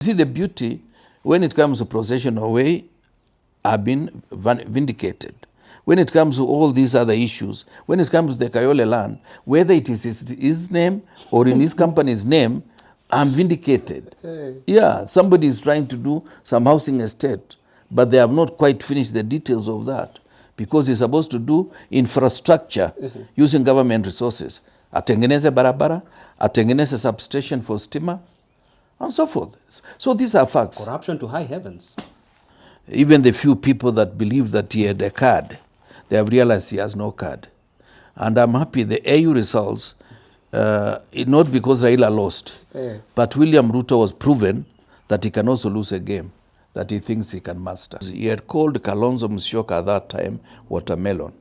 See, the beauty, when it comes to procession away, I've been vindicated. When it comes to all these other issues, when it comes to the Kayole land, whether it is his name or in his company's name, I'm vindicated. Yeah, somebody is trying to do some housing estate, but they have not quite finished the details of that because he's supposed to do infrastructure using government resources. Atengeneze barabara, atengeneze substation for stima, and so forth. So these are facts. Corruption to high heavens. Even the few people that believe that he had a card, they have realized he has no card. And I'm happy the AU results, not because Raila lost, but William Ruto was proven that he can also lose a game that he thinks he can master. He had called Kalonzo Musyoka at that time watermelon.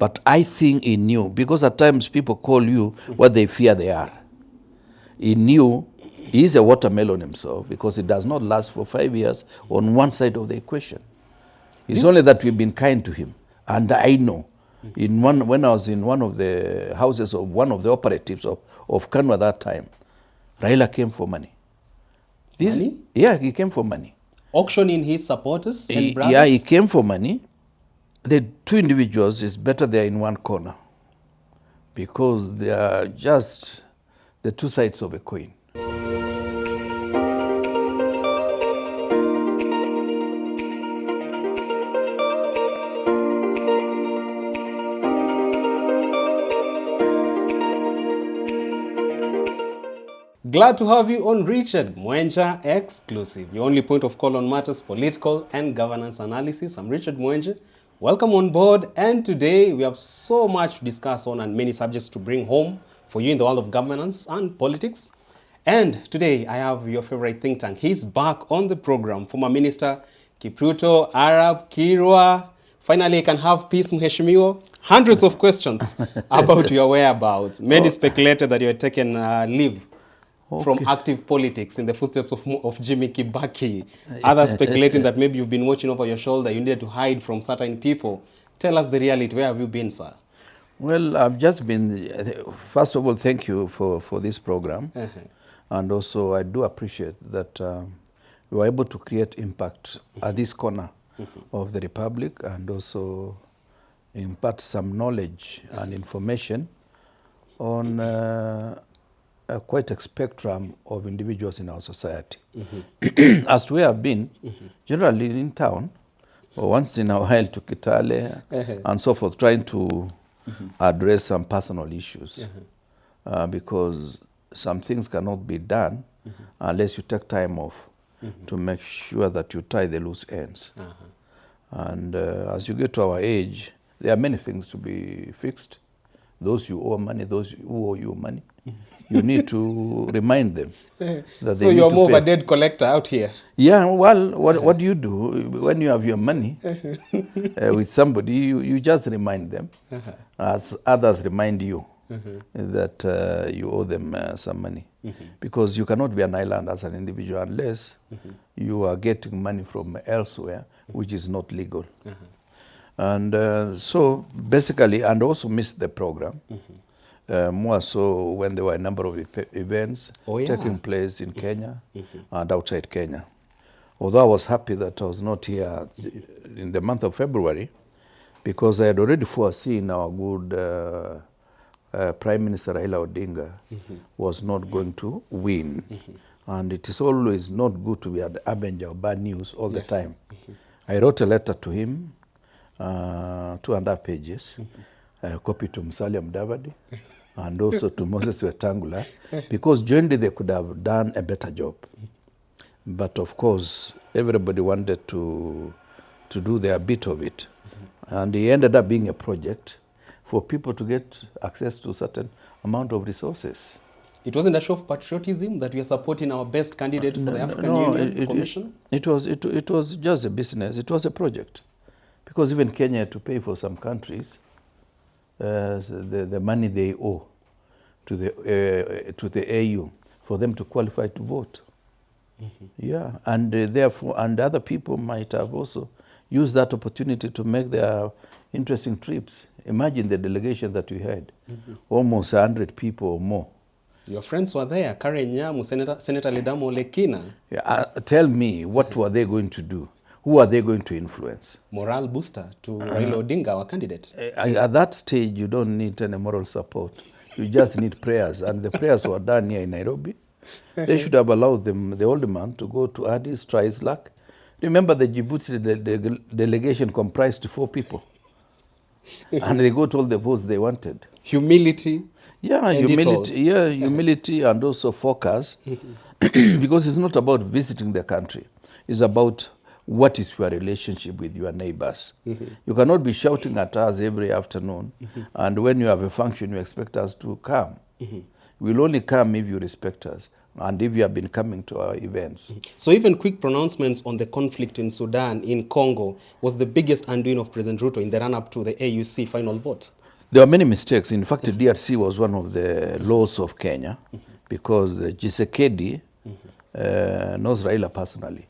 But I think he knew, because at times people call you what they fear they are. He knew he's a watermelon himself because it does not last for 5 years on one side of the equation. It's only that we've been kind to him. And I know, when I was in one of the houses of one of the operatives of Kanu at that time, Raila came for money. Money? Yeah, he came for money. Auctioning his supporters and brothers? Yeah, he came for money. The two individuals, it's better they're in one corner because they are just the two sides of a coin. Glad to have you on Richard Mwenja Exclusive, your only point of call on matters political and governance analysis. I'm Richard Mwenja. Welcome on board, and today we have so much to discuss on and many subjects to bring home for you in the world of governance and politics. And today I have your favorite think tank. He's back on the program, former Minister Kipruto, Arab, Kirwa. Finally, I can have peace, Mheshimiwa. Hundreds of questions about your whereabouts. Many speculated that you had taken leave from active politics in the footsteps of Jimmy Kibaki. Others speculating that maybe you've been watching over your shoulder, you needed to hide from certain people. Tell us the reality. Where have you been, sir? Well, I've just been, first of all, thank you for this program. And also, I do appreciate that we were able to create impact at this corner of the Republic and also impart some knowledge and information on quite a spectrum of individuals in our society. As we have been, generally in town, or once in a while to Kitale, and so forth, trying to address some personal issues. Because some things cannot be done unless you take time off to make sure that you tie the loose ends. And as you get to our age, there are many things to be fixed. Those you owe money, those who owe you money. You need to remind them that so you're more of a debt collector out here. Yeah, well, what do you do when you have your money with somebody? You just remind them, as others remind you that you owe them some money, because you cannot be an island as an individual unless you are getting money from elsewhere, which is not legal. And so basically, and also missed the program. More so when there were a number of events taking place in Kenya and outside Kenya. Although I was happy that I was not here in the month of February, because I had already foreseen our good Prime Minister Raila Odinga was not going to win. And it is always not good to be at the avenger of bad news all the time. I wrote a letter to him, 2.5 pages, copy to Musalia Mudavadi, and also to Moses Wetangula, because jointly they could have done a better job. But of course, everybody wanted to do their bit of it. And it ended up being a project for people to get access to a certain amount of resources. It wasn't a show of patriotism that we are supporting our best candidate for the African Union Commission? It was just a business. It was a project. Because even Kenya had to pay for some countries the money they owe to the AU for them to qualify to vote. Yeah, and therefore, and other people might have also used that opportunity to make their interesting trips. Imagine the delegation that we had, almost 100 people or more. Your friends were there, Karen Nyamu, Senator Ledamo Lekina. Yeah, tell me, what were they going to do? Who are they going to influence? Morale booster to Raila Odinga, our candidate. At that stage, you don't need any moral support. You just need prayers. And the prayers were done here in Nairobi. They should have allowed the older man to go to Addis, try his luck. Remember, the Djibouti delegation comprised 4 people. And they got all the votes they wanted. Humility. Yeah, humility and also focus. Because it's not about visiting the country. It's about what is your relationship with your neighbors. You cannot be shouting at us every afternoon, and when you have a function, you expect us to come. We'll only come if you respect us, and if you have been coming to our events. So even quick pronouncements on the conflict in Sudan, in Congo, was the biggest undoing of President Ruto in the run-up to the AUC final vote. There were many mistakes. In fact, the DRC was one of the laws of Kenya, because the Tshisekedi knows Raila personally,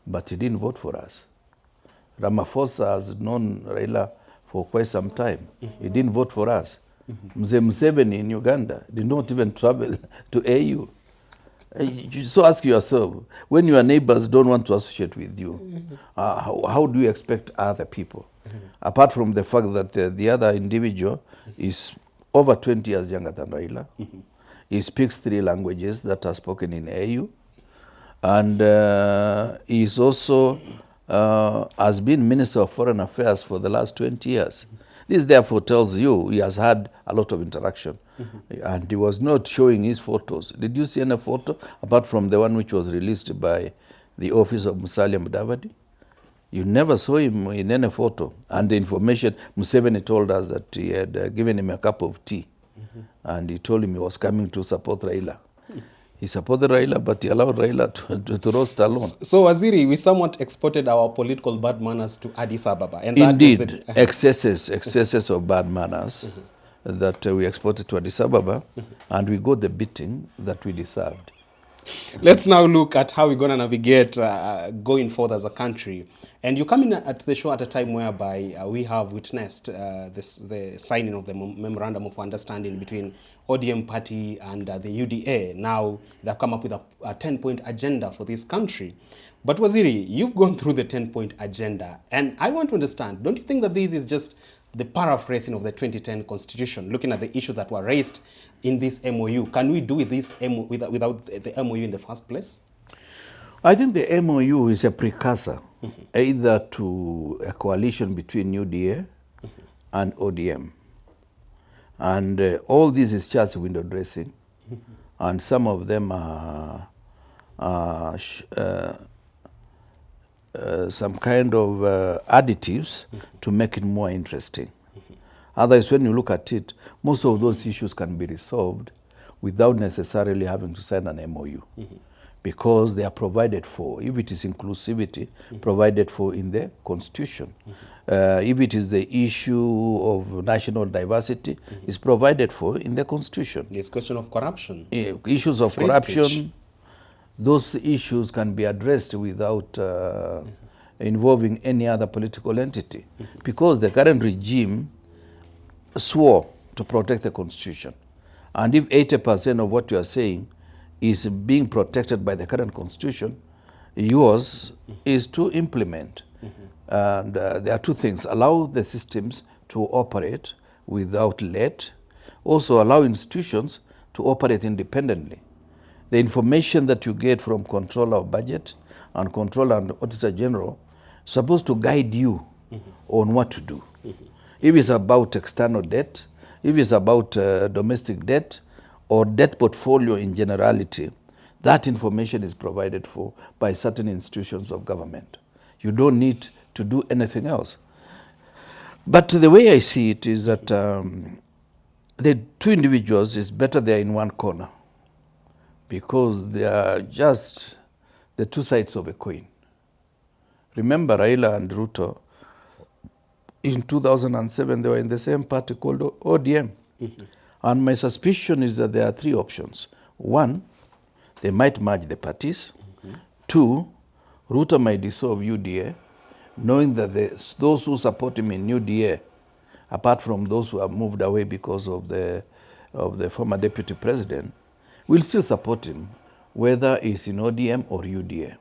but he didn't vote for us. Ramaphosa has known Raila for quite some time. He didn't vote for us. Mzee Museveni in Uganda did not even travel to AU. So ask yourself, when your neighbors don't want to associate with you, how do you expect other people? Apart from the fact that the other individual is over 20 years younger than Raila. He speaks 3 languages that are spoken in AU. And he is also has been Minister of Foreign Affairs for the last 20 years. This therefore tells you he has had a lot of interaction. And he was not showing his photos. Did you see any photo apart from the one which was released by the office of Musalia Mudavadi? You never saw him in any photo. And the information, Museveni told us that he had given him a cup of tea. And he told him he was coming to support Raila. He supported Raila, but he allowed Raila to roast alone. So, Waziri, we somewhat exported our political bad manners to Addis Ababa. And indeed, excesses of bad manners that we exported to Addis Ababa, and we got the beating that we deserved. Let's now look at how we're going to navigate going forward as a country. And you come in at the show at a time whereby we have witnessed the signing of the Memorandum of Understanding between ODM party and the UDA. Now they've come up with a 10-point agenda for this country. But Waziri, you've gone through the 10-point agenda. And I want to understand, don't you think that this is just the paraphrasing of the 2010 Constitution, looking at the issues that were raised in this MOU? Can we do with this without the MOU in the first place? I think the MOU is a precursor, either to a coalition between UDA and ODM. And all this is just window dressing. And some of them are some kind of additives to make it more interesting. Otherwise, when you look at it, most of those issues can be resolved without necessarily having to sign an MOU, because they are provided for. If it is inclusivity, provided for in the Constitution. If it is the issue of national diversity, it's provided for in the Constitution. This question of corruption. Issues of corruption. Those issues can be addressed without involving any other political entity, because the current regime swore to protect the Constitution. And if 80% of what you are saying is being protected by the current Constitution, yours is to implement. And there are 2 things: allow the systems to operate without let, also allow institutions to operate independently. The information that you get from Controller of Budget and Controller and Auditor General is supposed to guide you on what to do. If it's about external debt, if it's about domestic debt or debt portfolio in generality, that information is provided for by certain institutions of government. You don't need to do anything else. But the way I see it is that the 2 individuals, is better they're in one corner, because they are just the 2 sides of a coin. Remember, Raila and Ruto, in 2007, they were in the same party called ODM. And my suspicion is that there are 3 options. 1, they might merge the parties. 2, Ruto might dissolve UDA, knowing that those who support him in UDA, apart from those who have moved away because of the former deputy president, we'll still support him, whether he's in ODM or UDA.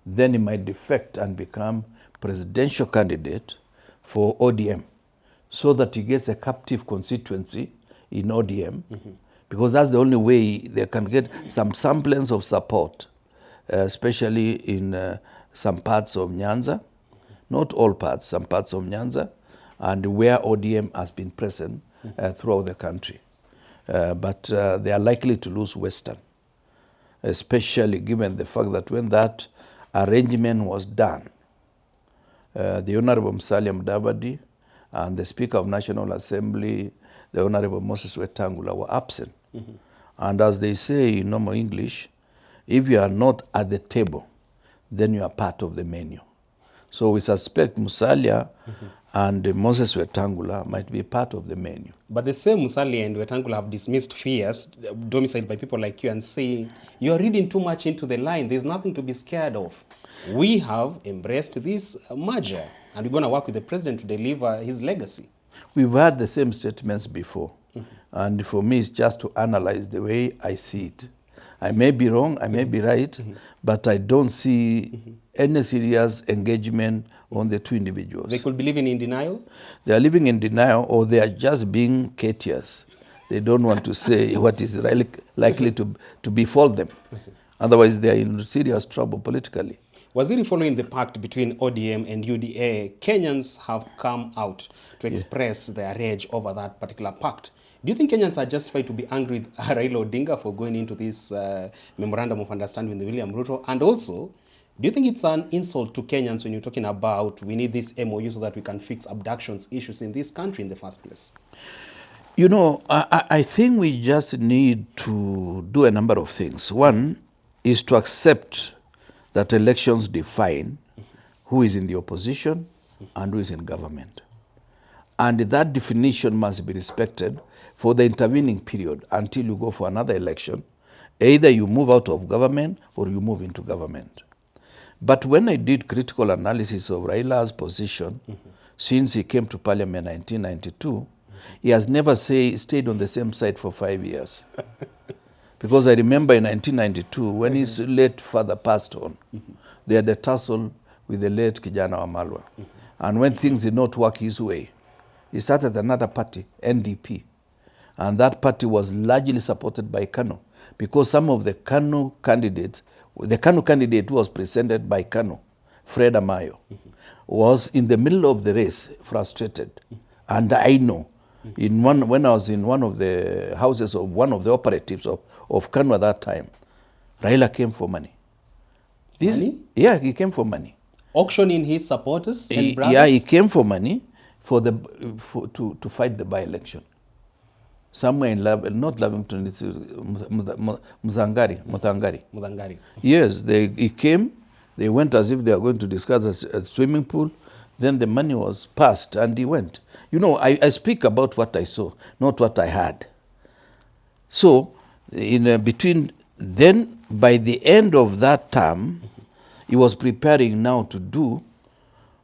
Then he might defect and become presidential candidate for ODM, so that he gets a captive constituency in ODM, because that's the only way they can get some semblance of support, especially in some parts of Nyanza, not all parts, some parts of Nyanza, and where ODM has been present throughout the country. But they are likely to lose Western, especially given the fact that when that arrangement was done, the Honorable Musalia Mudavadi and the Speaker of National Assembly, the Honorable Moses Wetangula, were absent. And as they say in normal English, if you are not at the table, then you are part of the menu. So we suspect Musalia and Moses Wetangula might be part of the menu. But the same Musalia and Wetangula have dismissed fears domiciled by people like you and saying, you're reading too much into the line. There's nothing to be scared of. We have embraced this merger, and we're going to work with the president to deliver his legacy. We've heard the same statements before. And for me, it's just to analyze the way I see it. I may be wrong, I may be right, but I don't see any serious engagement on the two individuals. They could be living in denial? They are living in denial, or they are just being courteous. They don't want to say what is really likely to befall them. Otherwise, they are in serious trouble politically. Waziri, following the pact between ODM and UDA, Kenyans have come out to express their rage over that particular pact. Do you think Kenyans are justified to be angry with Raila Odinga for going into this memorandum of understanding with William Ruto? And also, do you think it's an insult to Kenyans when you're talking about we need this MOU so that we can fix abductions issues in this country in the first place? You know, I think we just need to do a number of things. One is to accept that elections define who is in the opposition and who is in government. And that definition must be respected for the intervening period until you go for another election. Either you move out of government or you move into government. But when I did critical analysis of Raila's position, since he came to parliament in 1992, he has never stayed on the same side for 5 years. Because I remember in 1992, when his late father passed on, they had a tussle with the late Kijana Wamalwa. And when things did not work his way, he started another party, NDP. And that party was largely supported by KANU, because some of the KANU candidates, the KANU candidate who was presented by KANU, Fred Amayo, was in the middle of the race, frustrated. And I know, when I was in one of the houses of one of the operatives of KANU at that time, Raila came for money. Money? Yeah, he came for money. Auctioning his supporters and brothers? Yeah, he came for money to fight the by-election. Somewhere in not Lavington, it's Mudangari. Yes, he came, they went as if they were going to discuss a swimming pool, then the money was passed and he went. You know, I speak about what I saw, not what I had. So, between then, by the end of that term, he was preparing now to do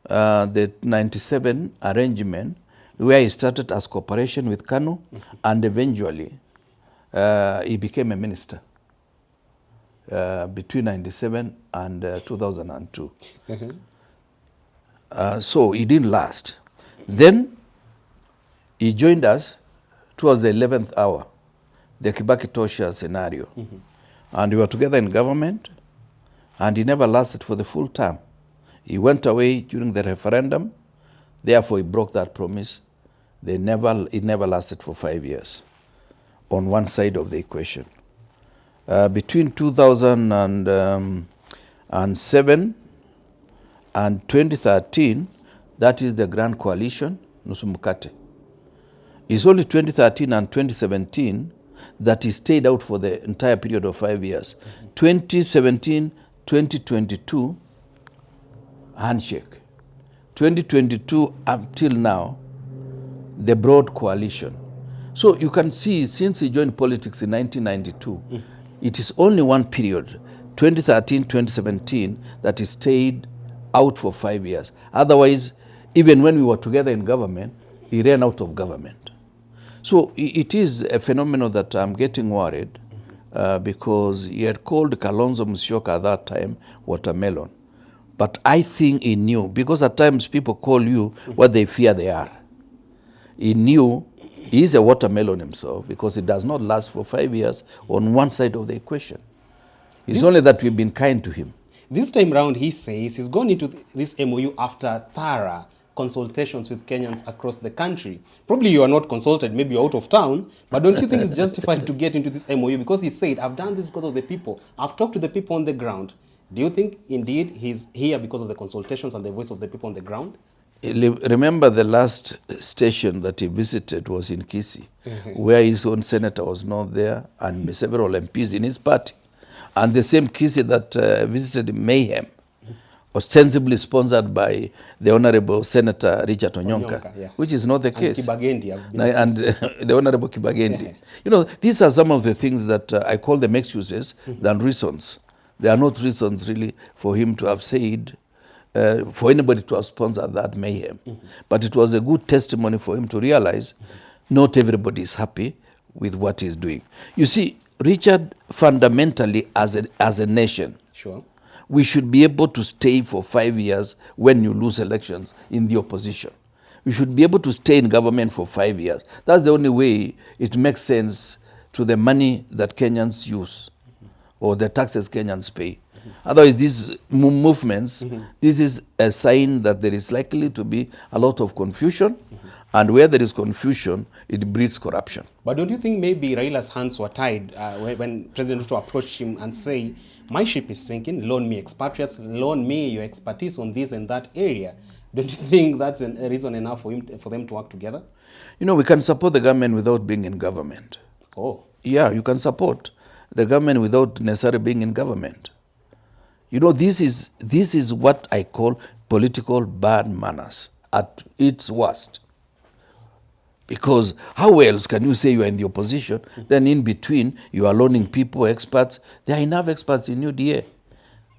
the 97 arrangement, where he started as cooperation with KANU, and eventually he became a minister between 97 and 2002. So he didn't last. Then he joined us towards the 11th hour, the Kibaki Tosha scenario. And we were together in government, and he never lasted for the full term. He went away during the referendum, therefore he broke that promise. It never lasted for 5 years on one side of the equation. Between 2007 and 2013, that is the Grand Coalition, Nusumukate. It's only 2013 and 2017 that he stayed out for the entire period of 5 years. 2017, 2022, handshake. 2022 up till now, the broad coalition. So you can see, since he joined politics in 1992, it is only one period, 2013, 2017, that he stayed out for 5 years. Otherwise, even when we were together in government, he ran out of government. So it is a phenomenon that I'm getting worried because he had called Kalonzo Musyoka at that time watermelon. But I think he knew, because at times people call you what they fear they are. He knew he's a watermelon himself, because it does not last for 5 years on one side of the equation. It's only that we've been kind to him. This time round, he says he's gone into this MOU after thorough consultations with Kenyans across the country. Probably you are not consulted, maybe you're out of town, but don't you think it's justified to get into this MOU? Because he said, I've done this because of the people. I've talked to the people on the ground. Do you think indeed he's here because of the consultations and the voice of the people on the ground? Remember, the last station that he visited was in Kisii, where his own senator was not there, and several MPs in his party. And the same Kisii that visited Mayhem, ostensibly sponsored by the Honorable Senator Richard Onyonka, yeah. which is not the case. Kibagendi. And the Honorable Kibagendi. You know, these are some of the things that I call them excuses than reasons. They are not reasons really for him to have said, for anybody to have sponsored that mayhem. But it was a good testimony for him to realize not everybody is happy with what he's doing. You see, Richard, fundamentally as a nation, Sure. we should be able to stay for 5 years when you lose elections in the opposition. We should be able to stay in government for 5 years. That's the only way it makes sense to the money that Kenyans use or the taxes Kenyans pay. Otherwise, these movements, this is a sign that there is likely to be a lot of confusion, and where there is confusion, it breeds corruption. But don't you think maybe Raila's hands were tied when President Ruto approached him and say, my ship is sinking, loan me expatriates, loan me your expertise on this and that area? Don't you think that's a reason enough for them to work together? You know, we can support the government without being in government. Oh. Yeah, you can support the government without necessarily being in government. You know, this is what I call political bad manners at its worst. Because how else can you say you are in the opposition, then in between you are loaning people, experts? There are enough experts in UDA.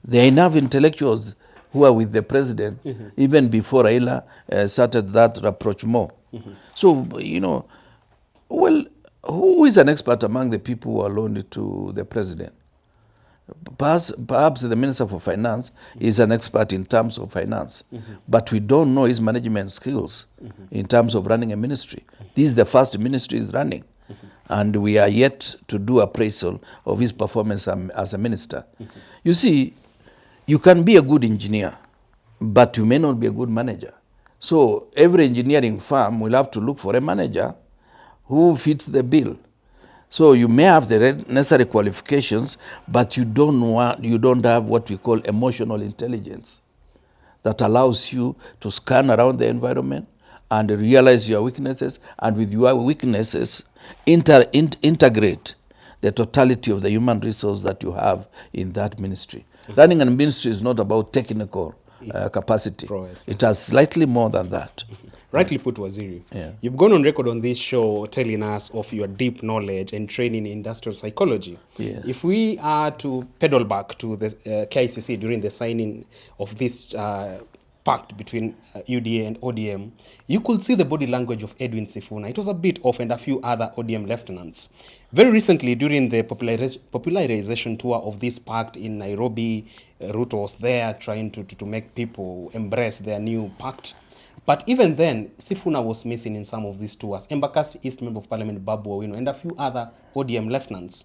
There are enough intellectuals who are with the president, even before Raila started that rapprochement. So, you know, well, who is an expert among the people who are loaned to the president? Perhaps the Minister for Finance is an expert in terms of finance, but we don't know his management skills in terms of running a ministry. This is the first ministry he's running, and we are yet to do appraisal of his performance as a minister. You see, you can be a good engineer, but you may not be a good manager. So every engineering firm will have to look for a manager who fits the bill. So you may have the necessary qualifications, but you don't have what we call emotional intelligence that allows you to scan around the environment and realize your weaknesses, and with your weaknesses integrate the totality of the human resource that you have in that ministry. Running a ministry is not about technical capacity. It has slightly more than that. Rightly put, Waziri. Yeah. You've gone on record on this show telling us of your deep knowledge and training in industrial psychology. Yeah. If we are to pedal back to the KICC during the signing of this pact between UDA and ODM, you could see the body language of Edwin Sifuna. It was a bit off, and a few other ODM lieutenants. Very recently, during the popularization tour of this pact in Nairobi, Ruto was there trying to make people embrace their new pact. But even then, Sifuna was missing in some of these tours. Embakasi East Member of Parliament Babu Owino and a few other ODM lieutenants.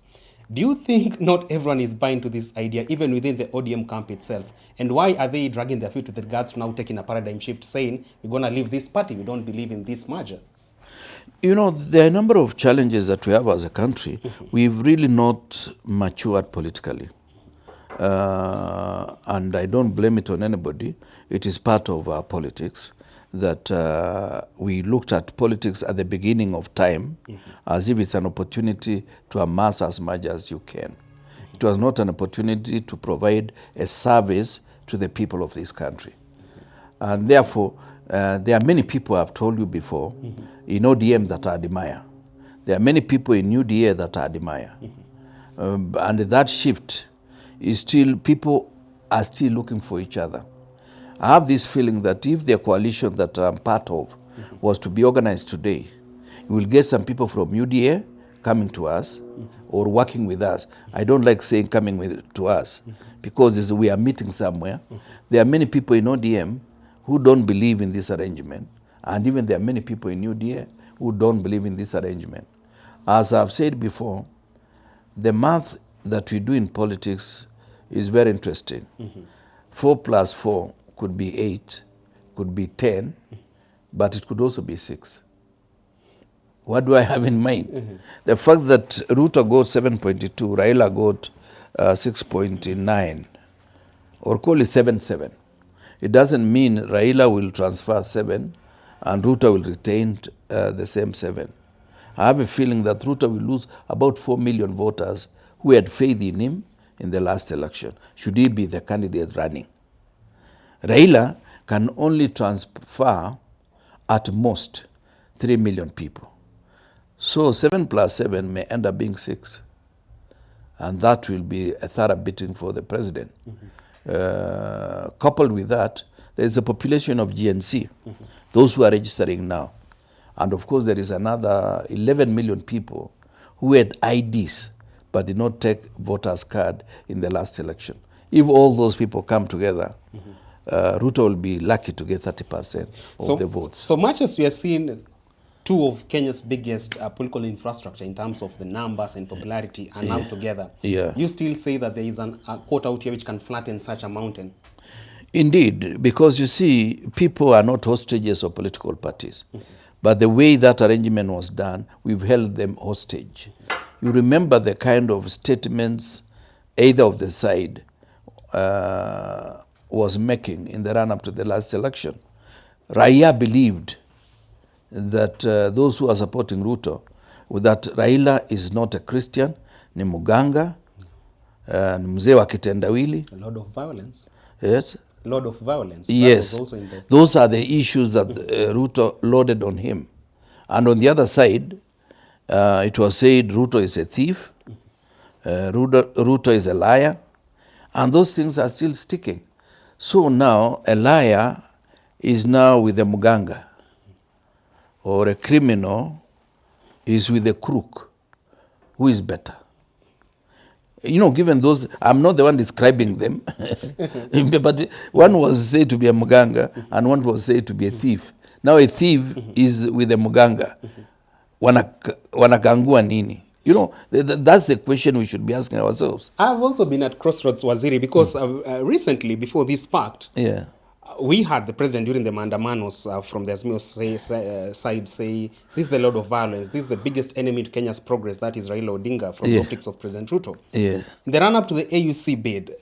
Do you think not everyone is buying to this idea, even within the ODM camp itself? And why are they dragging their feet with regards to now taking a paradigm shift, saying, we're going to leave this party, we don't believe in this merger? You know, there are a number of challenges that we have as a country. We've really not matured politically. And I don't blame it on anybody. It is part of our politics that we looked at politics at the beginning of time as if it's an opportunity to amass as much as you can. It was not an opportunity to provide a service to the people of this country. And therefore, there are many people, I've told you before, in ODM that I admire. There are many people in UDA that I admire. And that shift is still, people are still looking for each other. I have this feeling that if the coalition that I'm part of was to be organized today, you will get some people from UDA coming to us or working with us. I don't like saying coming to us because we are meeting somewhere. There are many people in ODM who don't believe in this arrangement, and even there are many people in UDA who don't believe in this arrangement. As I've said before, the math that we do in politics is very interesting. 4 plus 4 could be 8, could be 10, but it could also be 6. What do I have in mind? The fact that Ruto got 7.2, Raila got 6.9, or call it 7.7. It doesn't mean Raila will transfer 7 and Ruto will retain the same 7. I have a feeling that Ruto will lose about 4 million voters who had faith in him in the last election, should he be the candidate running. Raila can only transfer at most 3 million people. So 7 plus 7 may end up being 6. And that will be a thorough beating for the president. Coupled with that, there is a population of GNC, those who are registering now. And of course, there is another 11 million people who had IDs but did not take voters' card in the last election. If all those people come together, Ruto will be lucky to get 30% of the votes. So much as we are seeing two of Kenya's biggest political infrastructure in terms of the numbers and popularity are now together, you still say that there is a quote out here which can flatten such a mountain? Indeed, because you see, people are not hostages of political parties. But the way that arrangement was done, we've held them hostage. You remember the kind of statements either of the side was making in the run-up to the last election. Raia believed that those who are supporting Ruto, that Raila is not a Christian, ni muganga, ni mzee wa kitendawili. A lot of violence. Yes. A lot of violence. Yes. That was also in the... Those are the issues that Ruto loaded on him. And on the other side, it was said Ruto is a thief, Ruto is a liar, and those things are still sticking. So now a liar is now with a muganga, or a criminal is with a crook. Who is better? You know, given those, I'm not the one describing them, but one was said to be a muganga and one was said to be a thief. Now a thief is with a muganga. Wanakangua nini? You know, that's the question we should be asking ourselves. I've also been at crossroads, Waziri, because recently, before this pact, we had the president during the mandamanos from the Azimio side say, this is the lot of violence, this is the biggest enemy to Kenya's progress, that is Raila Odinga, from the optics of President Ruto. In the run-up to the AUC bid,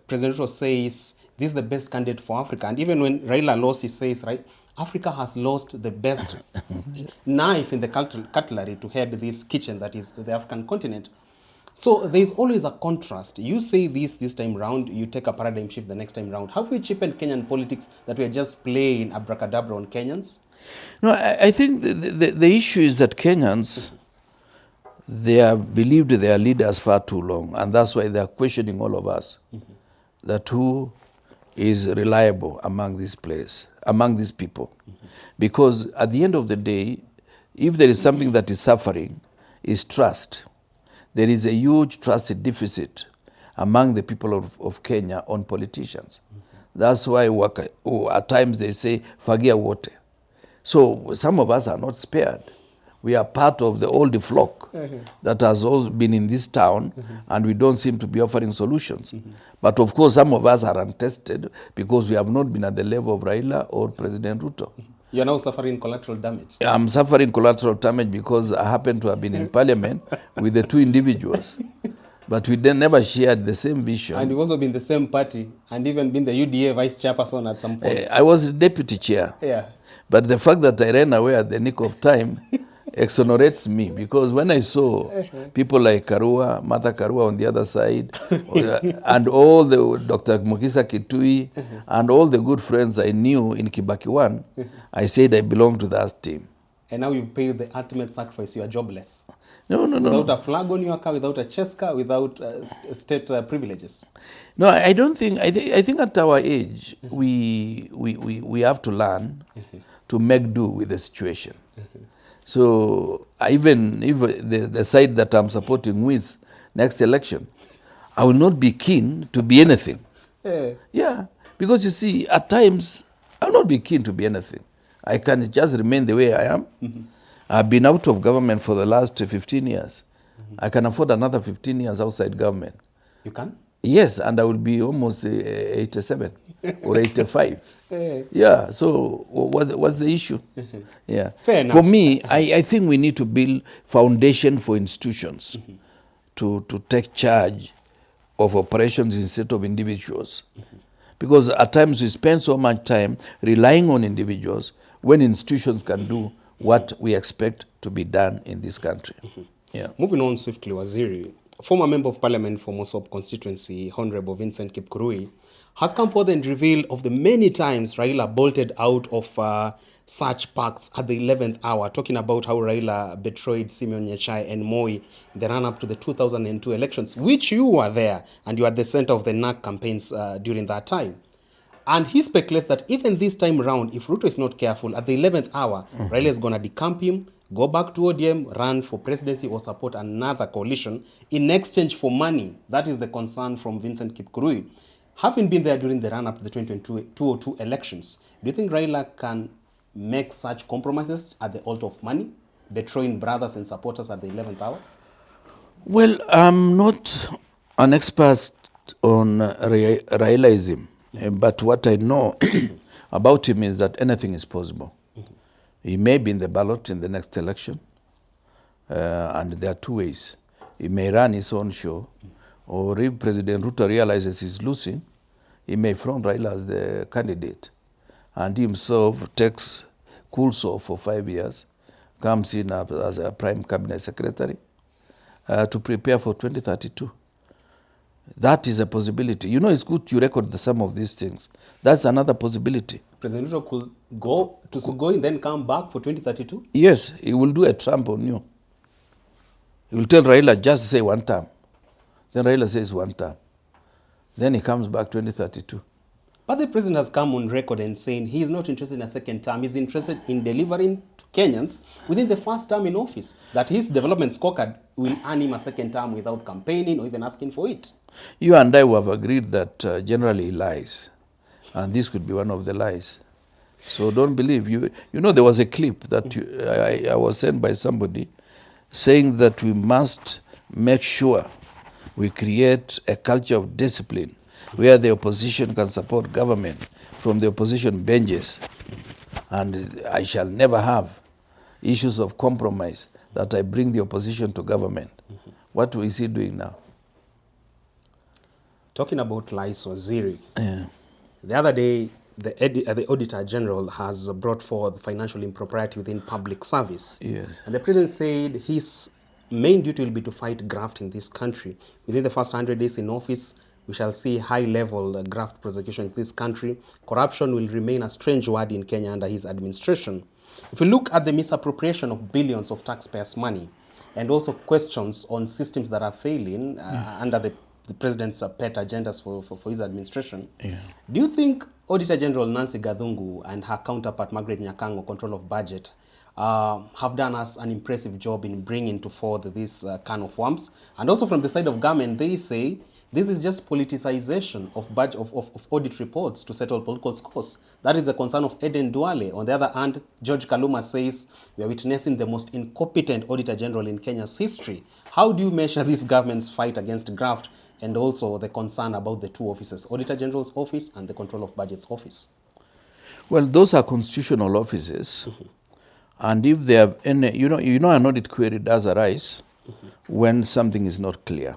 President Ruto says, this is the best candidate for Africa. And even when Raila lost, he says, right, Africa has lost the best knife in the cutlery to head this kitchen that is the African continent. So there is always a contrast. You say this time round, you take a paradigm shift the next time round. Have we cheapened Kenyan politics that we are just playing abracadabra on Kenyans? No, I think the issue is that Kenyans, they have believed their leaders far too long, and that's why they are questioning all of us, that who is reliable among these people. Because at the end of the day, if there is something that is suffering, is trust. There is a huge trust deficit among the people of Kenya on politicians. That's why at times they say, fagia wote. So some of us are not spared. We are part of the old flock that has always been in this town, and we don't seem to be offering solutions. But of course, some of us are untested because we have not been at the level of Raila or President Ruto. You are now suffering collateral damage. I'm suffering collateral damage because I happen to have been in parliament with the two individuals. But we never shared the same vision. And you've also been the same party and even been the UDA vice chairperson at some point. I was the deputy chair. But the fact that I ran away at the nick of time exonerates me, because when I saw people like Martha Karua on the other side, and all the Dr. Mukisa Kitui, and all the good friends I knew in Kibaki 1, I said I belong to that team. And now you've paid the ultimate sacrifice. You are jobless. No. Without a flag on your car, without a Cheska, without state privileges. No, I don't think. I think at our age, we have to learn to make do with the situation. So even if the side that I'm supporting wins next election, I will not be keen to be anything. Yeah, because you see, at times, I'll not be keen to be anything. I can just remain the way I am. I've been out of government for the last 15 years. I can afford another 15 years outside government. You can? Yes, and I will be almost 87 or 85. Yeah, so what's the issue? Yeah. Fair enough. For me, I think we need to build foundation for institutions to take charge of operations instead of individuals. Because at times we spend so much time relying on individuals when institutions can do what we expect to be done in this country. Yeah. Moving on swiftly, Waziri, former Member of Parliament for Mosop constituency, Honorable Vincent Kipkurui, has come forward and revealed of the many times Raila bolted out of such pacts at the 11th hour, talking about how Raila betrayed Simeon Nyachai and Moi in the run-up to the 2002 elections, which you were there, and you were at the center of the NAC campaigns during that time. And he speculates that even this time around, if Ruto is not careful, at the 11th hour, Raila is going to decamp him, go back to ODM, run for presidency or support another coalition in exchange for money. That is the concern from Vincent Kipkurui. Having been there during the run-up to the 2022 elections, do you think Raila can make such compromises at the altar of money, betraying brothers and supporters at the 11th hour? Well, I'm not an expert on Railaism, but what I know about him is that anything is possible. He may be in the ballot in the next election, and there are two ways. He may run his own show, or if President Ruto realizes he's losing, he may front Raila as the candidate, and himself cools off for 5 years, comes in as a prime cabinet secretary to prepare for 2032. That is a possibility. You know, it's good you record some of these things. That's another possibility. President Ruto could go and then come back for 2032? Yes, he will do a Trump on you. He will tell Raila, just say one term. Then Raila says one term. Then he comes back 2032. But the president has come on record and saying he is not interested in a second term. He's interested in delivering to Kenyans within the first term in office, that his development scorecard will earn him a second term without campaigning or even asking for it. You and I have agreed that generally he lies. And this could be one of the lies. So don't believe. You know, there was a clip that I was sent by somebody saying that we must make sure we create a culture of discipline where the opposition can support government from the opposition benches. And I shall never have issues of compromise that I bring the opposition to government. What is he doing now? Talking about lies, Waziri. Yeah. The other day, the Auditor General has brought forth financial impropriety within public service. Yes. And the president said his main duty will be to fight graft in this country. Within the first 100 days in office, we shall see high-level graft prosecution in this country. Corruption will remain a strange word in Kenya under his administration. If we look at the misappropriation of billions of taxpayers' money, and also questions on systems that are failing under the president's pet agendas for his administration, do you think Auditor General Nancy Gathungu and her counterpart Margaret Nyakango, control of budget, have done us an impressive job in bringing to forth this can of worms? And also from the side of government, they say this is just politicization of audit reports to settle political scores. That is the concern of Eden Duale. On the other hand, George Kaluma says we are witnessing the most incompetent Auditor General in Kenya's history. How do you measure this government's fight against graft and also the concern about the two offices, Auditor General's office and the Control of Budget's office? Well, those are constitutional offices. And if they have any, you know, an audit query does arise when something is not clear.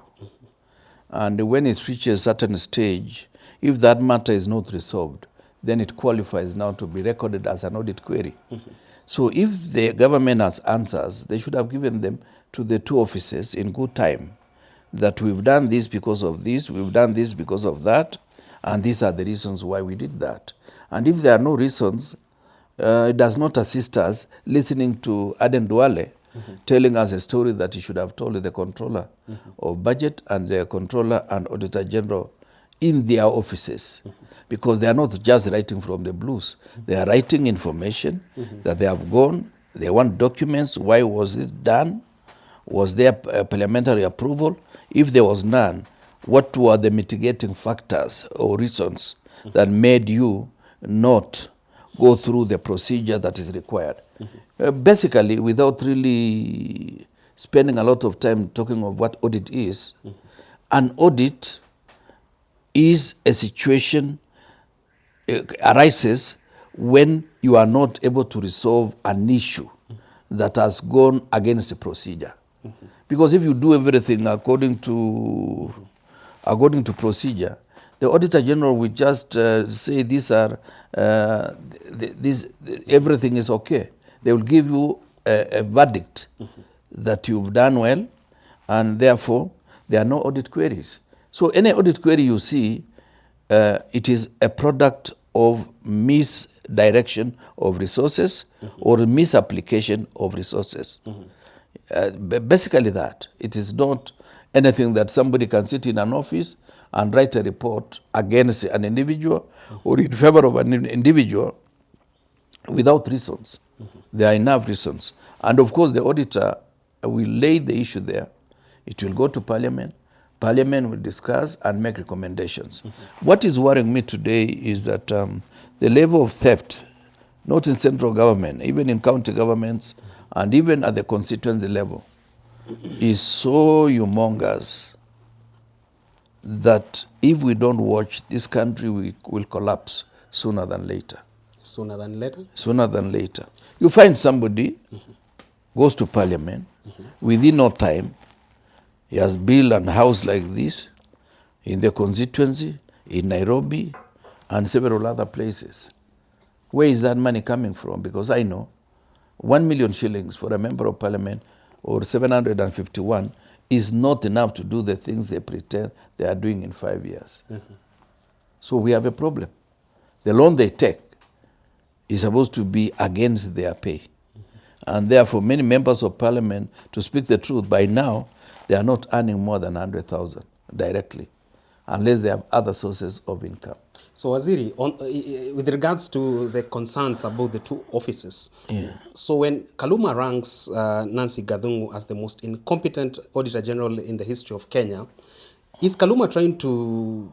And when it reaches a certain stage, if that matter is not resolved, then it qualifies now to be recorded as an audit query. So if the government has answers, they should have given them to the two offices in good time, that we've done this because of this, we've done this because of that, and these are the reasons why we did that. And if there are no reasons, it does not assist us listening to Aden Duale telling us a story that he should have told the controller of budget and the controller and auditor general in their offices, because they are not just writing from the blues. They are writing information that they have gone They want documents. Why was it done? Was there parliamentary approval? If there was none, what were the mitigating factors or reasons that made you not go through the procedure that is required? Basically, without really spending a lot of time talking of what audit is, an audit is a situation arises when you are not able to resolve an issue that has gone against the procedure. Because if you do everything according to procedure, the Auditor General will just say these are everything is okay. They will give you a verdict that you've done well, and therefore there are no audit queries. So any audit query you see, it is a product of misdirection of resources or misapplication of resources. Basically that. It is not anything that somebody can sit in an office and write a report against an individual or in favor of an individual without reasons. There are enough reasons. And of course the auditor will lay the issue there. It will go to Parliament. Parliament will discuss and make recommendations. What is worrying me today is that the level of theft, not in central government, even in county governments, and even at the constituency level, is so humongous that if we don't watch, this country will collapse sooner than later. Sooner than later? Sooner than later. You find somebody goes to Parliament, within no time, he has built a house like this in the constituency, in Nairobi, and several other places. Where is that money coming from? Because I know 1 million shillings for a member of Parliament or 751 is not enough to do the things they pretend they are doing in 5 years. So we have a problem. The loan they take is supposed to be against their pay. And therefore many members of Parliament, to speak the truth, by now they are not earning more than 100,000 directly, unless they have other sources of income. So Waziri, with regards to the concerns about the two offices, so when Kaluma ranks Nancy Gathungu as the most incompetent Auditor General in the history of Kenya, is Kaluma trying to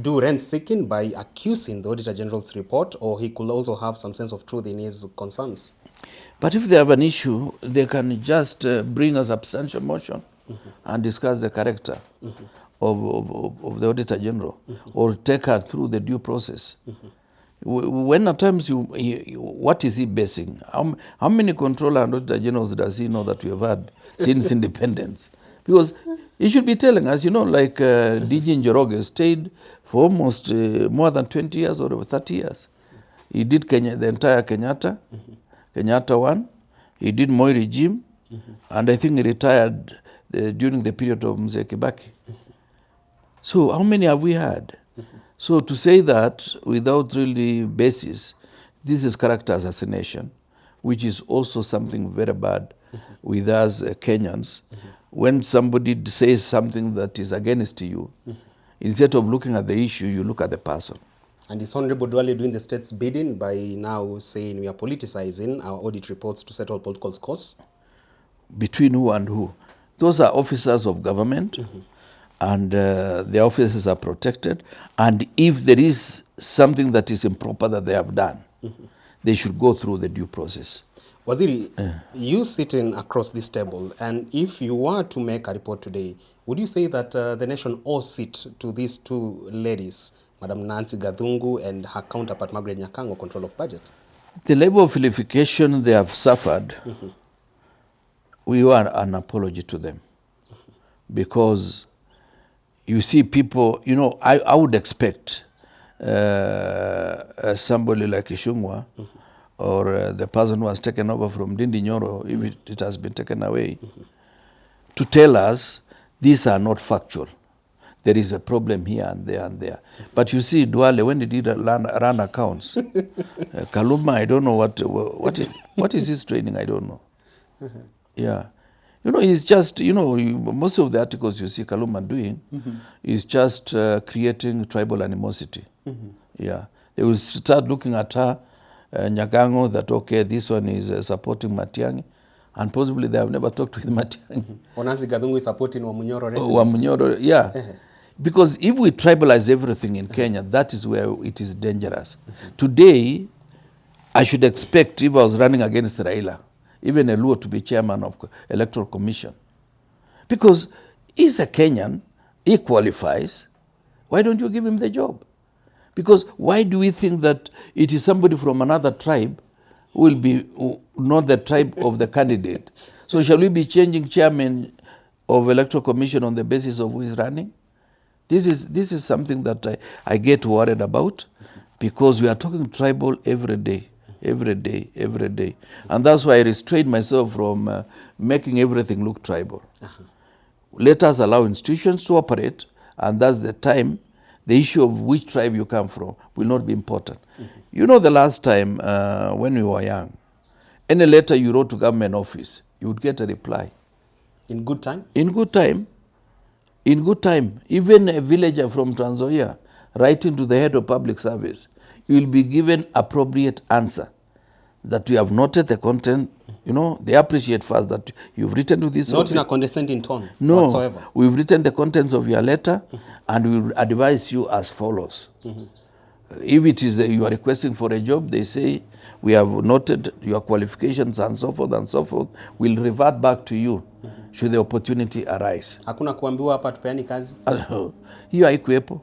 do rent seeking by accusing the Auditor General's report, or he could also have some sense of truth in his concerns? But if they have an issue, they can just bring a substantial motion and discuss the character of the Auditor General, or take her through the due process. When at times what is he basing? How many controller and Auditor Generals does he know that we have had since independence? Because he should be telling us, like DG Njoroge stayed for almost more than 20 years or over 30 years. He did the entire Kenyatta 1, he did Moi regime, and I think he retired during the period of Mzee Kibaki. So how many have we had? So to say that without really basis, this is character assassination, which is also something very bad with us Kenyans. When somebody says something that is against you, instead of looking at the issue, you look at the person. And is Honorable Duale doing the state's bidding by now saying we are politicizing our audit reports to settle political scores? Between who and who? Those are officers of government, and their offices are protected. And if there is something that is improper that they have done, they should go through the due process. Waziri, you sitting across this table, and if you were to make a report today, would you say that the nation owes it to these two ladies, Madam Nancy Gathungu and her counterpart Margaret Nyakango, control of budget? The level of vilification they have suffered, we owe an apology to them. Because you see people, I would expect somebody like Ishungwa, or the person who has taken over from Ndindi Nyoro, if it has been taken away, to tell us these are not factual. There is a problem here and there and there. But you see, Duale, when he did run accounts, Kaluma, I don't know what is his training, I don't know. Yeah. He's just, most of the articles you see Kaluma doing is just creating tribal animosity. Yeah. They will start looking at her Nyagango that, okay, this one is supporting Matiang'i, and possibly they have never talked with Matiang'i. Onasi Gadungu is supporting Manyora residents. Manyora, yeah. Because if we tribalize everything in Kenya, that is where it is dangerous. Today, I should expect, if I was running against Raila, even a Luo to be chairman of Electoral Commission. Because he's a Kenyan, he qualifies. Why don't you give him the job? Because why do we think that it is somebody from another tribe who will be not the tribe of the candidate? So shall we be changing chairman of Electoral Commission on the basis of who is running? This is something that I get worried about, because we are talking tribal every day. And that's why I restrain myself from making everything look tribal. Let us allow institutions to operate, and that's the time the issue of which tribe you come from will not be important. You know, the last time when we were young, any letter you wrote to government office, you would get a reply. In good time? In good time. In good time. Even a villager from Trans Nzoia writing to the head of public service, you will be given appropriate answer that we have noted the content. You know, they appreciate first that you've written to this. Not in a condescending tone whatsoever. We've written the contents of your letter, and we will advise you as follows. If it is you are requesting for a job, they say, we have noted your qualifications and so forth and so forth. We'll revert back to you should the opportunity arise. Hakuna kuambiwa hapa tupeani kazi? Hiyo haikuwepo.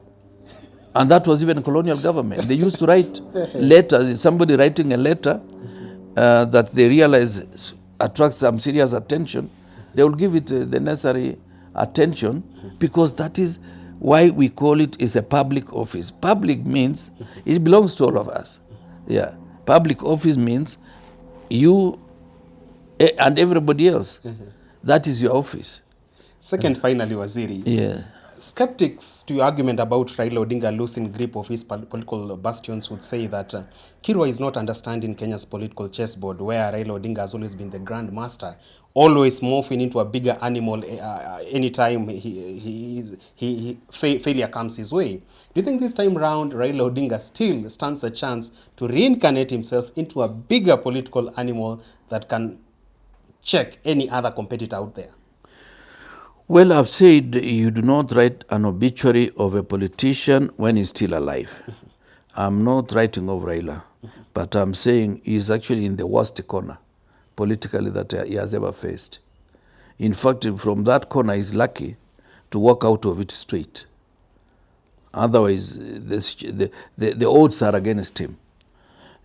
And that was even colonial government. They used to write letters. Somebody writing a letter that they realize attracts some serious attention, they will give it the necessary attention, because that is why we call it is a public office. Public means it belongs to all of us. Yeah. Public office means you and everybody else. That is your office. Second, finally, Waziri. Yeah. Skeptics to your argument about Raila Odinga losing grip of his political bastions would say that Kirwa is not understanding Kenya's political chessboard, where Raila Odinga has always been the grand master, always morphing into a bigger animal anytime failure comes his way. Do you think this time round Raila Odinga still stands a chance to reincarnate himself into a bigger political animal that can check any other competitor out there? Well, I've said you do not write an obituary of a politician when he's still alive. I'm not writing of Raila, but I'm saying he's actually in the worst corner politically that he has ever faced. In fact, from that corner, he's lucky to walk out of it straight. Otherwise, the odds are against him.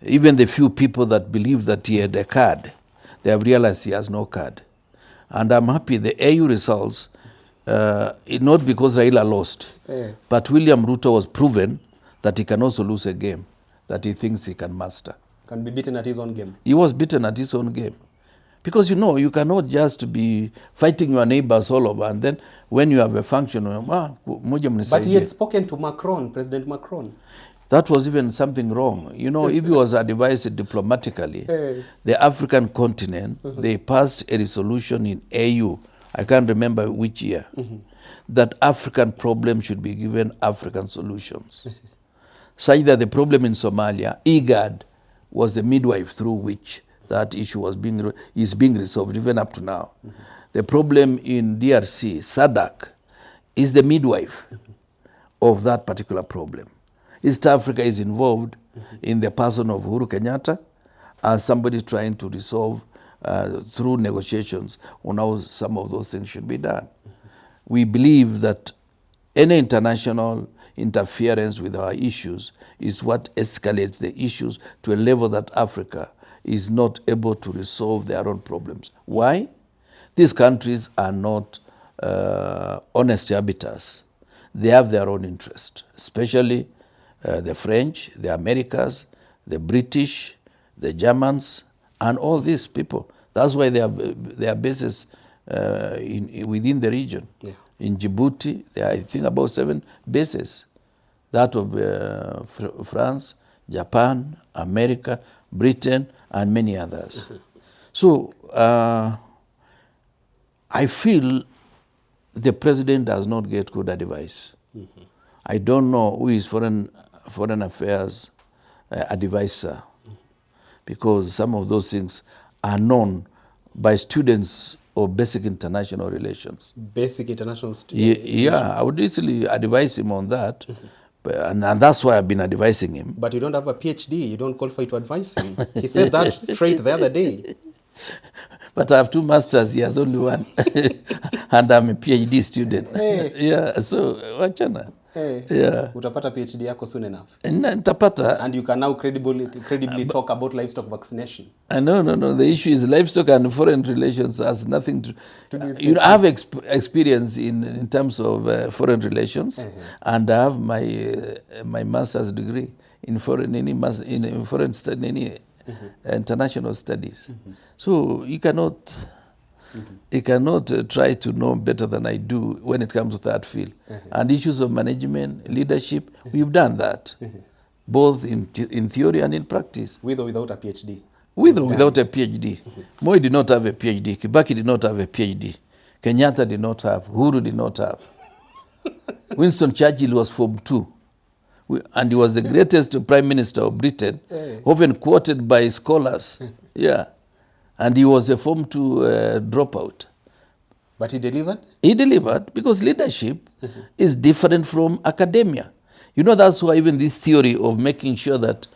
Even the few people that believe that he had a card, they have realized he has no card. And I'm happy the AU results, not because Raila lost, but William Ruto was proven that he can also lose a game that he thinks he can master. Can be beaten at his own game. He was beaten at his own game. Because, you know, you cannot just be fighting your neighbors all over, and then when you have a function, but he had spoken to Macron, President Macron. That was even something wrong. You know, if he was advised diplomatically, the African continent, they passed a resolution in AU, I can't remember which year, that African problems should be given African solutions. Such that the problem in Somalia, IGAD, was the midwife through which that issue is being resolved, even up to now. The problem in DRC, SADC, is the midwife of that particular problem. East Africa is involved in the person of Uhuru Kenyatta as somebody trying to resolve through negotiations on how some of those things should be done. We believe that any international interference with our issues is what escalates the issues to a level that Africa is not able to resolve their own problems. Why? These countries are not honest arbiters. They have their own interest, especially the French, the Americans, the British, the Germans, and all these people. That's why they have bases within the region. Yeah. In Djibouti, there are, I think, about 7 bases. That of France, Japan, America, Britain, and many others. So I feel the president does not get good advice. I don't know who is foreign affairs advisor. because some of those things are known by students of basic international relations. Basic international Yeah, I would easily advise him on that. And that's why I've been advising him. But you don't have a PhD. You don't qualify to advise him. He said that straight the other day. But I have 2 masters, he has only 1. And I'm a PhD student. Hey. Yeah, so wachana. Hey, Yeah. utapata PhD yako soon enough. Nitapata. And you can now credibly talk about livestock vaccination. No. The issue is livestock and foreign relations has nothing to do with I have experience in terms of foreign relations, and I have my master's degree in foreign international studies. So you cannot try to know better than I do when it comes to that field. And issues of management, leadership, we've done that, both in theory and in practice. With or without a PhD? With or without a PhD. Moi did not have a PhD. Kibaki did not have a PhD. Kenyatta did not have. Uhuru did not have. Winston Churchill was Form 2. And he was the greatest prime minister of Britain, often quoted by scholars. Yeah. And he was a Form 2 dropout. But he delivered? He delivered because leadership is different from academia. You know, that's why even this theory of making sure that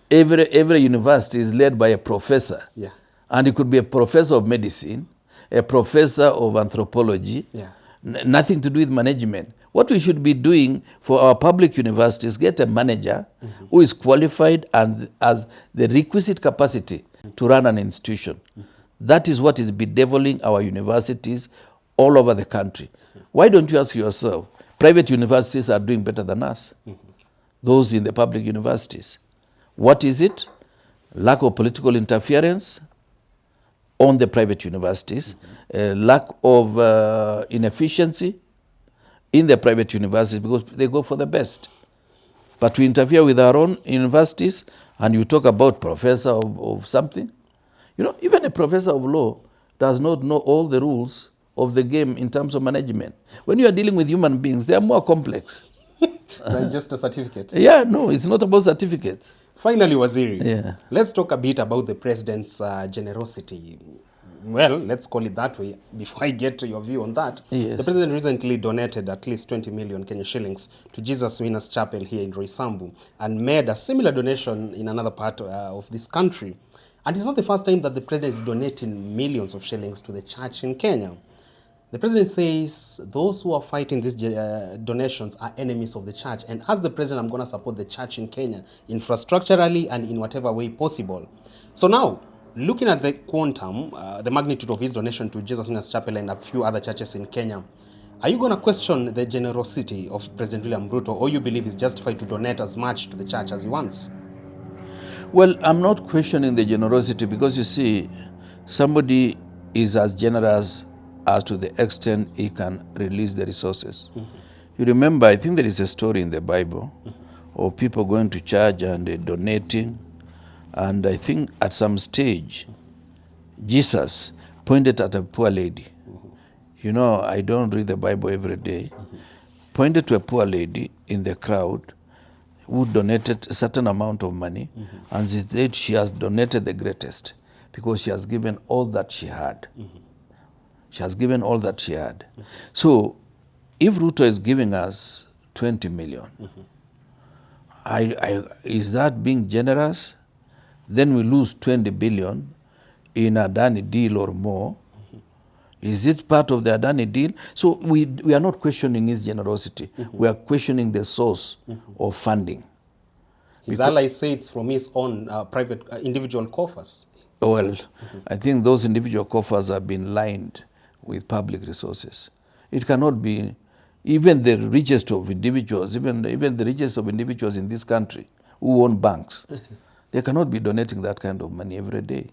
every university is led by a professor. Yeah. And it could be a professor of medicine, a professor of anthropology, nothing to do with management. What we should be doing for our public universities, get a manager who is qualified and has the requisite capacity to run an institution. That is what is bedeviling our universities all over the country. Why don't you ask yourself, private universities are doing better than us, those in the public universities. What is it? Lack of political interference on the private universities, lack of inefficiency in the private universities because they go for the best. But we interfere with our own universities and you talk about professor of something. You know, even a professor of law does not know all the rules of the game in terms of management. When you are dealing with human beings, they are more complex. Than just a certificate. Yeah, no, it's not about certificates. Finally, Waziri, let's talk a bit about the president's generosity. Well, let's call it that way before I get to your view on that. Yes. The president recently donated at least 20 million Kenya shillings to Jesus Winners Chapel here in Roysambu and made a similar donation in another part of this country. And it's not the first time that the president is donating millions of shillings to the church in Kenya. The president says those who are fighting these donations are enemies of the church. And as the president, I'm going to support the church in Kenya infrastructurally and in whatever way possible. So now, looking at the quantum, the magnitude of his donation to Jesus Winners Chapel and a few other churches in Kenya, are you going to question the generosity of President William Ruto, or you believe he's justified to donate as much to the church as he wants? Well, I'm not questioning the generosity because you see, somebody is as generous as to the extent he can release the resources. You remember, I think there is a story in the Bible of people going to church and donating. And I think at some stage, Jesus pointed at a poor lady. You know, I don't read the Bible every day. Pointed to a poor lady in the crowd who donated a certain amount of money. And he said she has donated the greatest because she has given all that she had. She has given all that she had. So if Ruto is giving us 20 million, is that being generous? Then we lose 20 billion in a Adani deal or more. Is it part of the Adani deal? So we are not questioning his generosity. We are questioning the source of funding. His allies say it's from his own private individual coffers. Well, I think those individual coffers have been lined with public resources. It cannot be, even the richest of individuals, even the richest of individuals in this country who own banks, they cannot be donating that kind of money every day.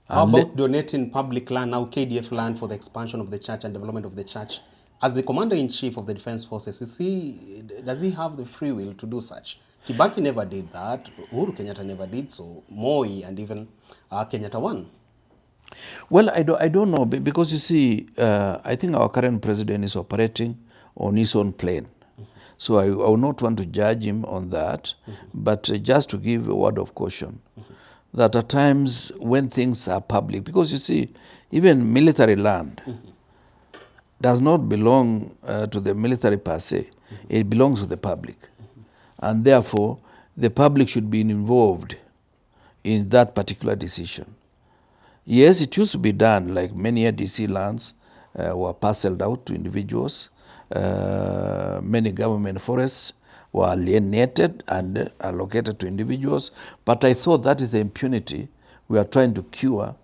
How about donating public land, now KDF land, for the expansion of the church and development of the church? As the commander-in-chief of the defense forces, does he have the free will to do such? Kibaki never did that. Uhuru Kenyatta never did so. Moi and even Kenyatta won. Well, I don't know, because you see, I think our current president is operating on his own plane. So I will not want to judge him on that, but just to give a word of caution, that at times when things are public, because you see, even military land does not belong to the military per se. It belongs to the public. And therefore, the public should be involved in that particular decision. Yes, it used to be done, like many DC lands were parceled out to individuals. Many government forests were alienated and allocated to individuals. But I thought that is the impunity we are trying to cure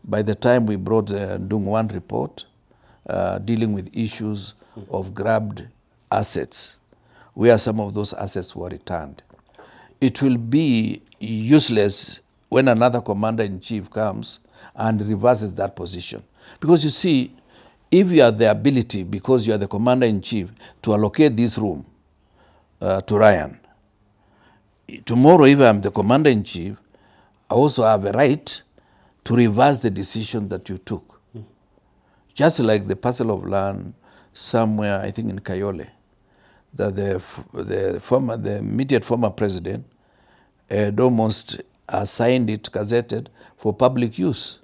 by the time we brought the Dung 1 report dealing with issues of grabbed assets, where some of those assets were returned. It will be useless when another commander-in-chief comes and reverses that position. Because you see, if you have the ability, because you are the commander-in-chief, to allocate this room to Ryan, tomorrow if I am the commander-in-chief, I also have a right to reverse the decision that you took. Just like the parcel of land somewhere, I think in Kayole, that the immediate former president had almost assigned it, gazetted, for public use.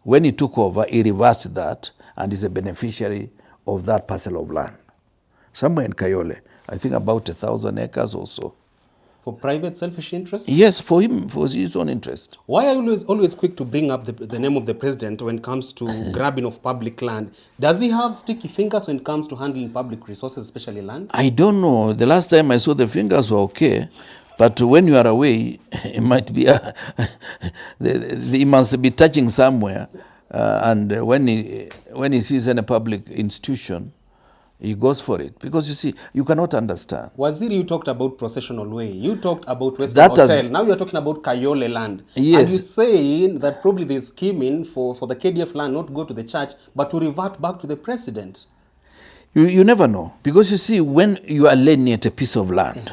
When he took over, he reversed that and is a beneficiary of that parcel of land. Somewhere in Kayole, I think about 1,000 acres or so. For private selfish interest? Yes, for him, for his own interest. Why are you always quick to bring up the name of the president when it comes to grabbing of public land? Does he have sticky fingers when it comes to handling public resources, especially land? I don't know. The last time I saw the fingers were okay, but when you are away, it might be, he must be touching somewhere. And when he sees any public institution, he goes for it. Because you see, you cannot understand. Waziri, you talked about processional way. You talked about Western Hotel. Now you're talking about Kayole land. Yes. And you're saying that probably there's scheming for the KDF land not to go to the church, but to revert back to the president. You never know. Because you see, when you alienate a piece of land,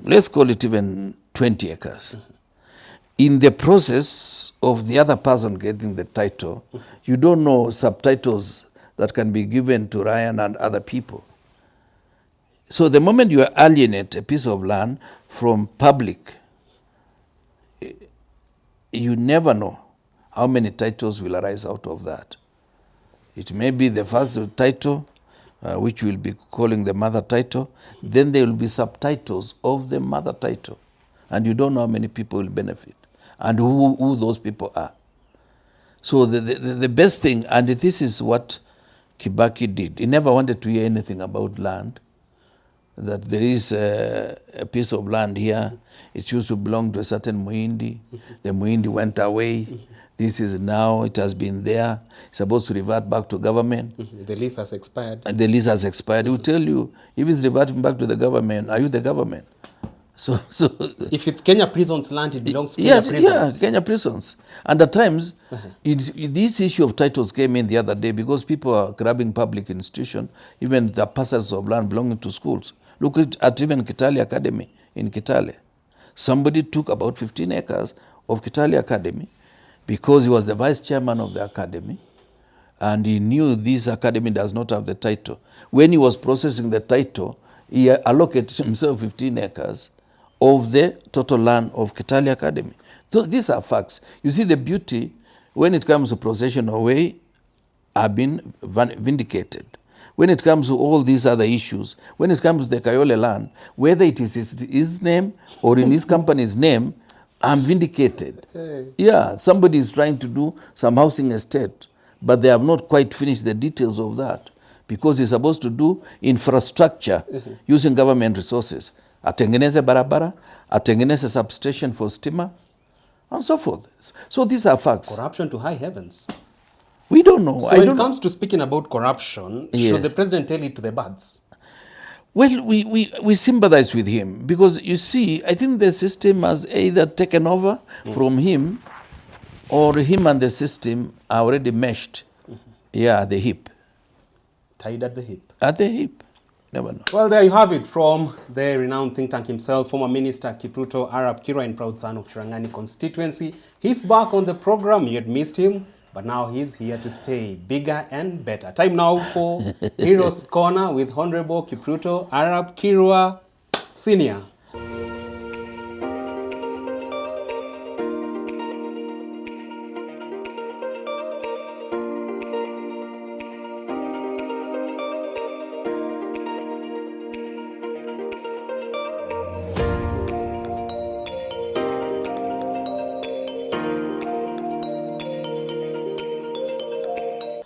let's call it even 20 acres, in the process of the other person getting the title, you don't know subtitles that can be given to Ryan and other people. So the moment you alienate a piece of land from public, you never know how many titles will arise out of that. It may be the first title, which we'll be calling the mother title. Then there will be subtitles of the mother title. And you don't know how many people will benefit and who those people are. So the best thing, and this is what Kibaki did. He never wanted to hear anything about land, that there is a piece of land here. It used to belong to a certain Muindi. The Muindi went away. This is now, it has been there. It's supposed to revert back to government. The lease has expired. And the lease has expired. He will tell you, if it's reverting back to the government, are you the government? So if it's Kenya Prisons land, it belongs to Kenya Prisons. Yeah, Kenya Prisons. And at times, this issue of titles came in the other day because people are grabbing public institutions, even the parcels of land belonging to schools. Look at even Kitale Academy in Kitale. Somebody took about 15 acres of Kitale Academy because he was the vice chairman of the academy, and he knew this academy does not have the title. When he was processing the title, he allocated himself 15 acres of the total land of Kitale Academy. So these are facts. You see, the beauty when it comes to possession away have been vindicated. When it comes to all these other issues, when it comes to the Kayole land, whether it is his name or in his company's name, I'm vindicated. Hey. Yeah, somebody is trying to do some housing estate, but they have not quite finished the details of that because he's supposed to do infrastructure using government resources. Atengeneze barabara, atengeneze substation for stima, and so forth. So these are facts. Corruption to high heavens. We don't know. So when it comes to speaking about corruption, should the president tell it to the birds? Well, we sympathize with him because, you see, I think the system has either taken over from him or him and the system are already meshed. Yeah, at the hip. Tied at the hip. At the hip. Never know. Well, there you have it from the renowned think tank himself, former Minister Ruto Raila, and proud son of Chirangani constituency. He's back on the program. You had missed him, but now he's here to stay bigger and better. Time now for Heroes Corner with Honorable Kipruto Arap Kirwa Senior.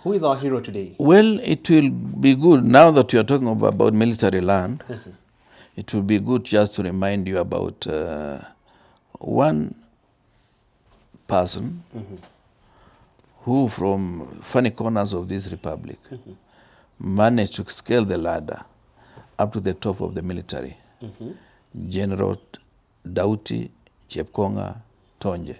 Who is our hero today? Well, it will be good, now that you are talking about military land, it will be good just to remind you about one person who, from funny corners of this republic, managed to scale the ladder up to the top of the military. General Dauti Chepkonga Tonje.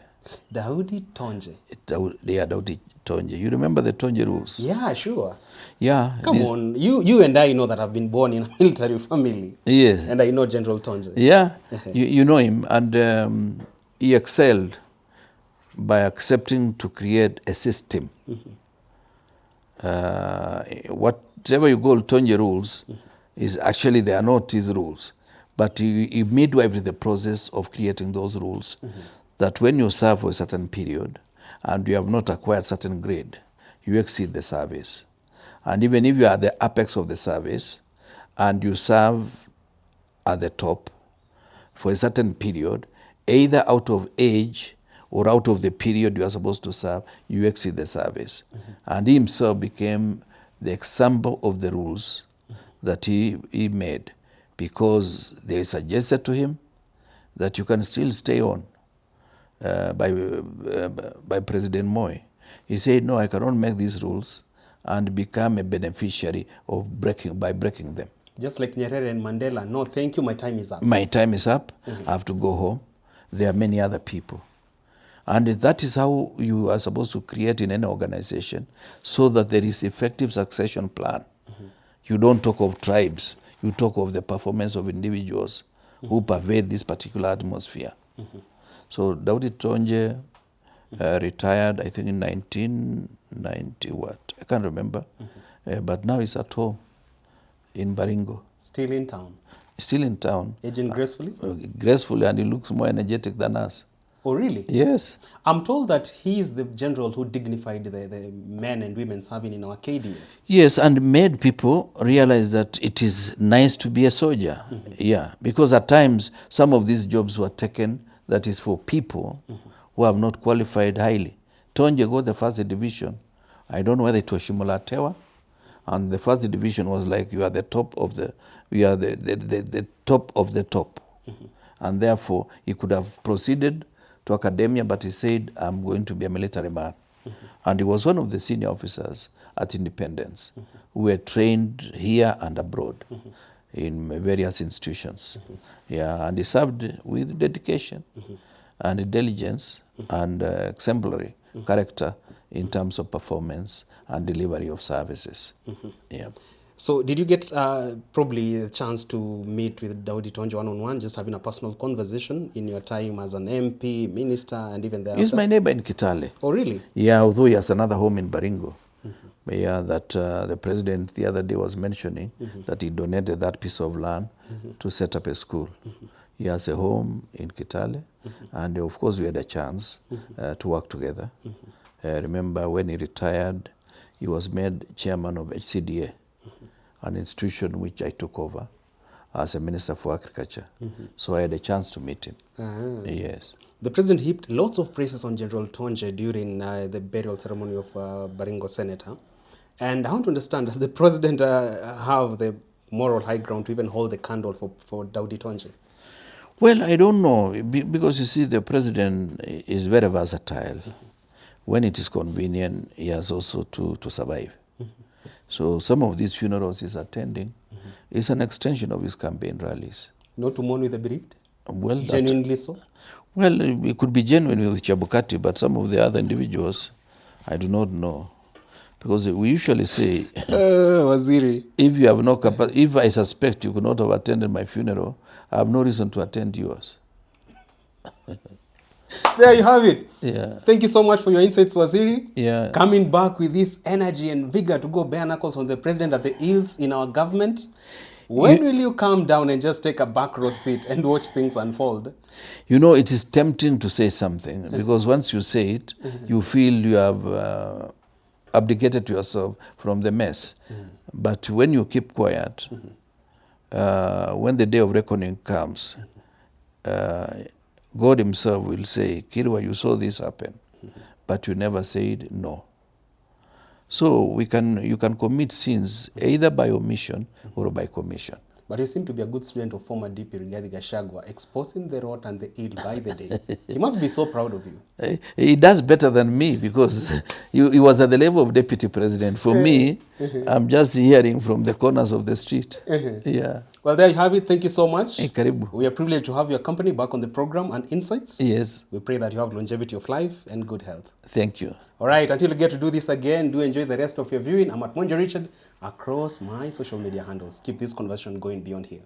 Daudi Tonje. Dauti Tonje. You remember the Tonje rules? Yeah, sure. Yeah. Come on, you and I know that I've been born in a military family. Yes. And I know General Tonje. Yeah, you know him, and he excelled by accepting to create a system. Whatever you call Tonje rules, is actually they are not his rules, but he midwifed the process of creating those rules, that when you serve for a certain period and you have not acquired certain grade, you exceed the service. And even if you are at the apex of the service and you serve at the top for a certain period, either out of age or out of the period you are supposed to serve, you exceed the service. And he himself became the example of the rules that he made, because they suggested to him that you can still stay on by President Moi. He said, no, I cannot make these rules and become a beneficiary of breaking them. Just like Nyerere and Mandela, no, thank you, my time is up. My time is up, I have to go home. There are many other people. And that is how you are supposed to create in any organization, so that there is effective succession plan. You don't talk of tribes, you talk of the performance of individuals who pervade this particular atmosphere. So Daudi Tonje retired, I think in 1990 what? I can't remember. But now he's at home in Baringo. Still in town. Still in town. Aging gracefully? Gracefully, and he looks more energetic than us. Oh, really? Yes. I'm told that he is the general who dignified the men and women serving in our KDF. Yes, and made people realize that it is nice to be a soldier. Yeah, because at times some of these jobs were taken, that is for people who have not qualified highly. Tonje got the first division. I don't know whether it was Shimola Tewa, and the first division was like, you are the top of the, we are the top of the top. And therefore, he could have proceeded to academia, but he said, I'm going to be a military man. And he was one of the senior officers at Independence who were trained here and abroad in various institutions. Yeah, and he served with dedication and diligence and exemplary character in terms of performance and delivery of services. Yeah. So did you get probably a chance to meet with Daudi Tonje one-on-one, just having a personal conversation in your time as an MP, minister, and even thereafter? He's my neighbor in Kitale. Oh, really? Yeah, although he has another home in Baringo. But yeah, that the president the other day was mentioning that he donated that piece of land to set up a school. He has a home in Kitale, and of course we had a chance to work together. Remember when he retired, he was made chairman of HCDA, an institution which I took over as a Minister for Agriculture. So I had a chance to meet him. Yes. The president heaped lots of praises on General Tonje during the burial ceremony of Baringo Senator. And I want to understand, does the president have the moral high ground to even hold the candle for Daudi Tonje? Well, I don't know, because you see, the president is very versatile. When it is convenient, he has also to survive. So some of these funerals he's attending is an extension of his campaign rallies. Not to mourn with the bereaved? Well, genuinely so? Well, it could be genuine with Chabukati, but some of the other individuals, I do not know. Because we usually say, Waziri, if you have no capacity, if I suspect you could not have attended my funeral, I have no reason to attend yours. There you have it. Yeah. Thank you so much for your insights, Waziri. Yeah. Coming back with this energy and vigor to go bare knuckles on the president at the heels in our government. When will you calm down and just take a back row seat and watch things unfold? You know, it is tempting to say something, because once you say it, you feel you have abdicated yourself from the mess. But when you keep quiet, when the day of reckoning comes, God himself will say, Kirwa, you saw this happen, but you never said no. So you can commit sins either by omission or by commission. But you seem to be a good student of former DP Rigathi Gachagua, exposing the rot and the ill by the day. He must be so proud of you. He does better than me because he was at the level of deputy president. For me, I'm just hearing from the corners of the street. Yeah. Well, there you have it. Thank you so much. Karibu. We are privileged to have your company back on the program and insights. Yes. We pray that you have longevity of life and good health. Thank you. All right, until we get to do this again, do enjoy the rest of your viewing. I'm at Mwenja Richard across my social media handles. Keep this conversation going beyond here.